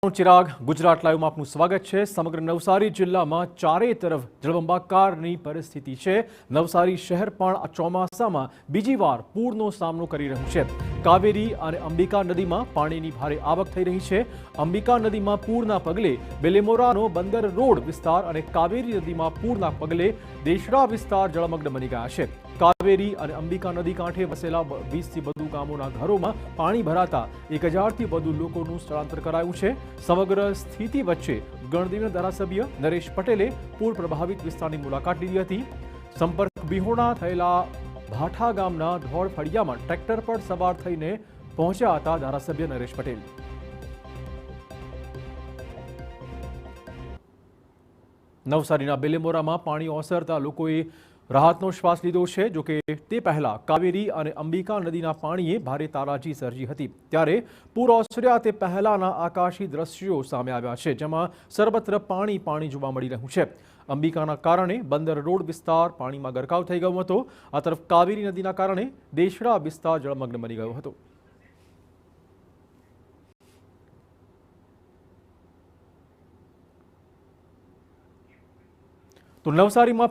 ચિરાગ ગુજરાત લાઈવમાં આપનું સ્વાગત છે। સમગ્ર નવસારી જિલ્લામાં ચારે તરફ જળબંબાકારની પરિસ્થિતિ છે। નવસારી શહેર પણ આ ચોમાસામાં બીજી વાર પૂરનો સામનો કરી રહ્યું છે। કાવેરી અને અંબિકા નદીમાં પાણીની ભારે આવક થઈ રહી છે। અંબિકા નદીમાં પૂરના પગલે બેલેમોરાનો બંદર રોડ વિસ્તાર અને કાવેરી નદીમાં પૂરના પગલે દેશડા વિસ્તાર જળમગ્ન બની ગયા છે। કાવેરી અને અંબિકા નદી કાંઠે વસેલા 20થી વધુ ગામોના ઘરોમાં પાણી ભરાતા 1000થી વધુ લોકોનું સ્થળાંતર કરાયું છે। સમગ્ર સ્થિતિ વચ્ચે ગણદેવીના ધારાસભ્ય નરેશ પટેલે પૂર પ્રભાવિત વિસ્તારની મુલાકાત લીધી હતી। સંપર્ક વિહોણા થયેલા ભાઠા ગામના ધોળ ફળિયામાં ટ્રેક્ટર પર સવાર થઈને પહોંચ્યા હતા ધારાસભ્ય નરેશ પટેલ। નવસારીના બેલેમોરામાં પાણી ઓસરતા લોકોએ રાહતનો શ્વાસ લીધો છે। જોકે તે પહેલા કાવેરી અને અંબિકા નદીના પાણીએ ભારે તારાજી સર્જી હતી। ત્યારે પૂર ઓસર્યા તે પહેલાના આકાશી દ્રશ્યો સામે આવ્યા છે, જેમાં સર્વત્ર પાણી પાણી જોવા મળી રહ્યું છે। અંબિકાના કારણે બંદર રોડ વિસ્તાર પાણીમાં ગરકાવ થઈ ગયો હતો। આ તરફ કાવેરી નદીના કારણે દેશડા વિસ્તાર જળમગ્ન બની ગયો હતો। તો નવસારીમાં